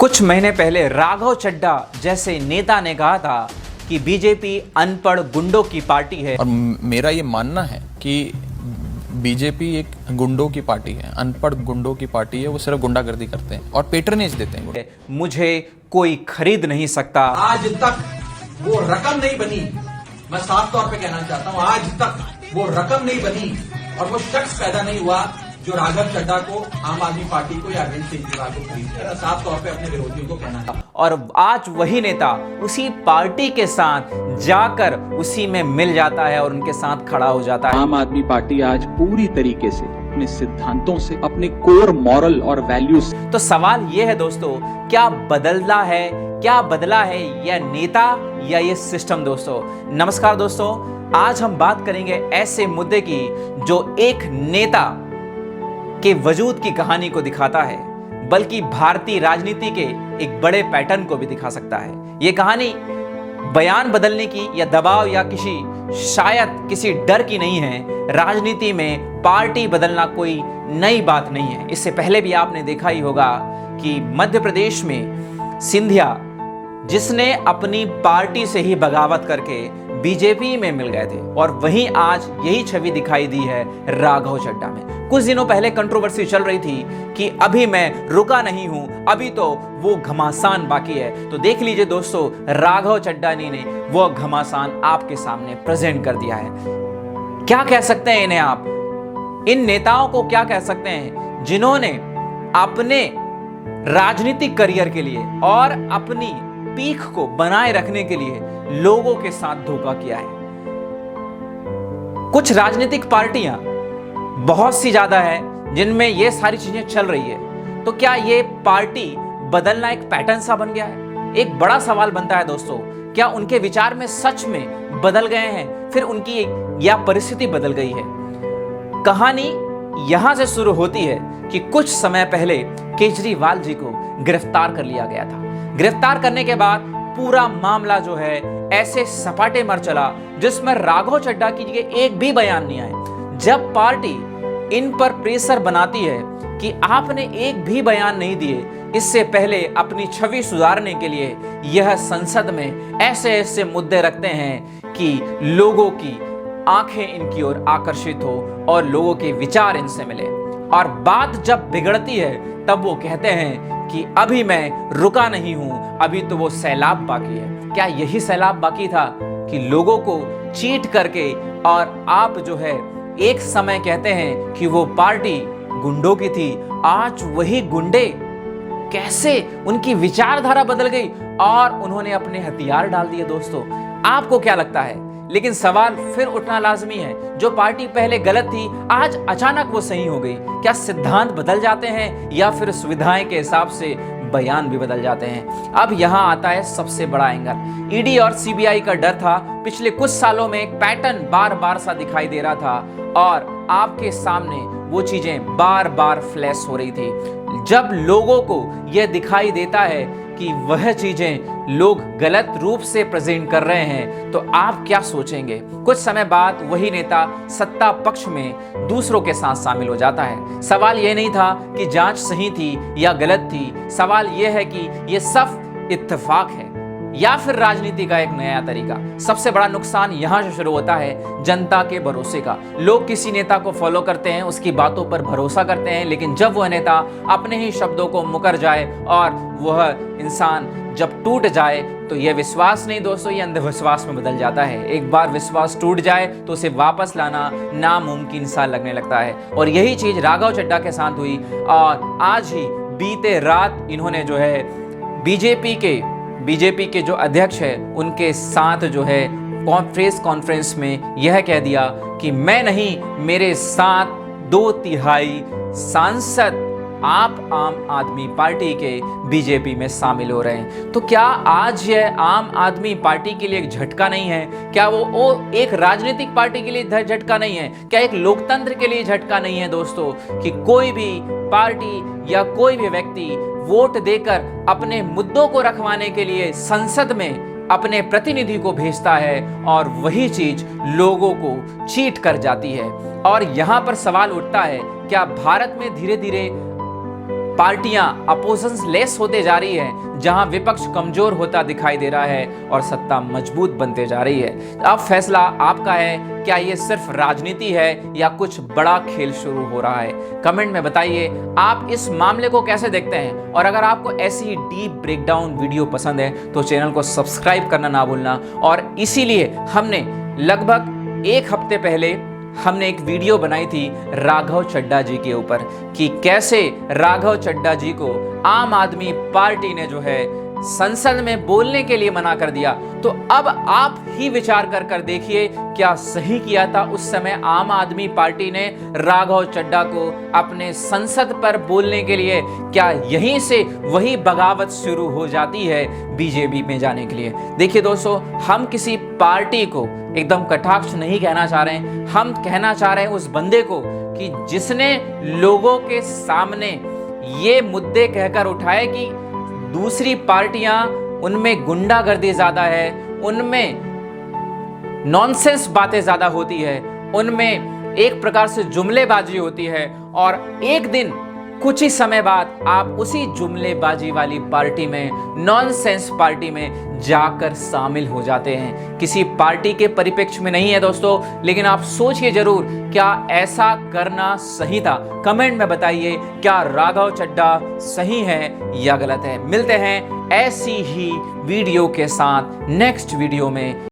कुछ महीने पहले राघव चड्ढा जैसे नेता ने कहा था कि बीजेपी अनपढ़ गुंडों की पार्टी है। और मेरा ये मानना है कि बीजेपी एक गुंडों की पार्टी है, अनपढ़ गुंडों की पार्टी है। वो सिर्फ गुंडागर्दी करते हैं और पेट्रनेज देते हैं। मुझे कोई खरीद नहीं सकता। आज तक वो रकम नहीं बनी, मैं साफ तौर पे कहना चाहता हूं, आज तक वो रकम नहीं बनी और वो शख्स पैदा नहीं हुआ जो राघव चड्ढा को, आम आदमी पार्टी को या अरविंद केजरीवाल को खरीद। साफ तौर पे अपने विरोधियों को कहना चाहता हूं। और आज वही नेता उसी पार्टी के साथ जाकर उसी में मिल जाता है और उनके साथ खड़ा हो जाता है। आम आदमी पार्टी आज पूरी तरीके से अपने सिद्धांतों से, अपने कोर मॉरल और वैल्यूज। तो सवाल यह है दोस्तों, क्या बदला है यह नेता या ये सिस्टम? दोस्तों नमस्कार दोस्तों, आज हम बात करेंगे ऐसे मुद्दे की जो एक नेता के वजूद की कहानी को दिखाता है, बल्कि भारतीय राजनीति के एक बड़े पैटर्न को भी दिखा सकता है। यह कहानी बयान बदलने की या दबाव या शायद किसी डर की नहीं है। राजनीति में पार्टी बदलना कोई नई बात नहीं है। इससे पहले भी आपने देखा ही होगा कि मध्य प्रदेश में सिंधिया, जिसने अपनी पार्टी से ही बगावत करके बीजेपी में मिल गए थे, और वहीं आज यही छवि दिखाई दी है राघव चड्ढा में। कुछ दिनों पहले कंट्रोवर्सी चल रही थी कि अभी मैं रुका नहीं हूं, अभी तो वो घमासान बाकी है। तो देख लीजिए दोस्तों, राघव चड्ढा ने वो घमासान आपके सामने प्रेजेंट कर दिया है। क्या कह सकते हैं इन्हें आप? इन नेताओं को क्या कह सकते हैं जिन्होंने अपने राजनीतिक करियर के लिए और अपनी पीठ को बनाए रखने के लिए लोगों के साथ धोखा किया है? कुछ राजनीतिक पार्टियां बहुत सी ज्यादा है जिनमें ये सारी चीजें चल रही है। तो क्या ये पार्टी बदलना एक पैटर्न सा बन गया है? एक बड़ा सवाल बनता है दोस्तों, क्या उनके विचार में सच में बदल गए हैं, फिर उनकी या परिस्थिति बदल गई है? कहानी यहां से शुरू होती है कि कुछ समय पहले केजरीवाल जी को गिरफ्तार कर लिया गया था। गिरफ्तार करने के बाद पूरा मामला जो है ऐसे सपाटे मर चला जिसमें राघव चड्ढा की एक भी बयान नहीं आए। जब पार्टी इन पर प्रेशर बनाती है कि आपने एक भी बयान नहीं दिए, इससे पहले अपनी छवि सुधारने के लिए यह संसद में ऐसे ऐसे मुद्दे रखते हैं कि लोगों की आंखें इनकी ओर आकर्षित हो और लोगों के विचार इनसे मिले, और बात जब बिगड़ती है तब वो कहते हैं कि अभी मैं रुका नहीं हूं, अभी तो वो सैलाब बाकी है। क्या यही सैलाब बाकी था कि लोगों को चीट करके, और आप जो है एक समय कहते हैं कि वो पार्टी गुंडों की थी, आज वही गुंडे कैसे उनकी विचारधारा बदल गई और उन्होंने अपने हथियार डाल दिए? दोस्तों आपको क्या लगता है? लेकिन सवाल फिर उठना लाजमी है, जो पार्टी पहले गलत थी आज अचानक वो सही हो गई। क्या सिद्धांत बदल जाते हैं या फिर सुविधाएं के हिसाब से बयान भी बदल जाते हैं? अब यहां आता है सबसे बड़ा एंगल। ईडी और सीबीआई का डर था। पिछले कुछ सालों में एक पैटर्न बार बार सा दिखाई दे रहा था और आपके सामने वो चीजें बार बार फ्लैश हो रही थी। जब लोगों को यह दिखाई देता है कि वह चीजें लोग गलत रूप से प्रेजेंट कर रहे हैं, तो आप क्या सोचेंगे? कुछ समय बाद वही नेता सत्ता पक्ष में दूसरों के साथ शामिल हो जाता है। सवाल यह नहीं था कि जांच सही थी या गलत थी, सवाल यह है कि यह सब इत्तेफाक है या फिर राजनीति का एक नया तरीका। सबसे बड़ा नुकसान यहां से शुरू होता है जनता के भरोसे का। लोग किसी नेता को फॉलो करते हैं, उसकी बातों पर भरोसा करते हैं, लेकिन जब वह नेता अपने ही शब्दों को मुकर जाए और वह इंसान जब टूट जाए तो यह विश्वास नहीं दोस्तों, यह अंधविश्वास में बदल जाता है। एक बार विश्वास टूट जाए तो उसे वापस लाना नामुमकिन सा लगने लगता है, और यही चीज राघव चड्ढा के साथ हुई। और आज ही बीते रात इन्होंने जो है बीजेपी के जो अध्यक्ष है उनके साथ जो है प्रेस कॉन्फ्रेंस में यह कह दिया कि मैं नहीं, मेरे साथ 2/3 सांसद आप आम आदमी पार्टी के बीजेपी में शामिल हो रहे हैं। तो क्या आज यह आम आदमी पार्टी के लिए एक झटका नहीं है? क्या वो एक राजनीतिक पार्टी के लिए झटका नहीं है? क्या एक लोकतंत्र के लिए झटका नहीं है दोस्तों, कि कोई भी पार्टी या कोई भी व्यक्ति वोट देकर अपने मुद्दों को रखवाने के लिए संसद में अपने प्रतिनिधि को भेजता है और वही चीज लोगों को चीट कर जाती है? और यहां पर सवाल उठता है, क्या भारत में धीरे धीरे पार्टियां अपोजिशन लेस होते जा रही है, जहां विपक्ष कमजोर होता दिखाई दे रहा है और सत्ता मजबूत बनते जा रही है। अब फैसला आपका है, क्या ये सिर्फ राजनीति है या कुछ बड़ा खेल शुरू हो रहा है? कमेंट में बताइए आप इस मामले को कैसे देखते हैं। और अगर आपको ऐसी ही डीप ब्रेकडाउन वीडियो पसंद है तो चैनल को सब्सक्राइब करना ना भूलना। और इसीलिए हमने लगभग एक हफ्ते पहले हमने एक वीडियो बनाई थी राघव चड्ढा जी के ऊपर कि कैसे राघव चड्ढा जी को आम आदमी पार्टी ने जो है संसद में बोलने के लिए मना कर दिया। तो अब आप ही विचार कर देखिए, क्या सही किया था उस समय आम आदमी पार्टी ने राघव चड्ढा को अपने संसद पर बोलने के लिए? क्या यहीं से वही बगावत शुरू हो जाती है बीजेपी में जाने के लिए? देखिए दोस्तों, हम किसी पार्टी को एकदम कटाक्ष नहीं कहना चाह रहे हैं, हम कहना चाह रहे हैं उस बंदे को कि जिसने लोगों के सामने ये मुद्दे कहकर उठाए कि दूसरी पार्टियां उनमें गुंडागर्दी ज्यादा है, उनमें नॉनसेंस बातें ज्यादा होती है, उनमें एक प्रकार से जुमलेबाजी होती है, और एक दिन कुछ ही समय बाद आप उसी जुमलेबाजी वाली पार्टी में, नॉनसेंस पार्टी में जाकर शामिल हो जाते हैं। किसी पार्टी के परिप्रेक्ष्य में नहीं है दोस्तों, लेकिन आप सोचिए जरूर, क्या ऐसा करना सही था? कमेंट में बताइए, क्या राघव चड्ढा सही है या गलत है? मिलते हैं ऐसी ही वीडियो के साथ नेक्स्ट वीडियो में।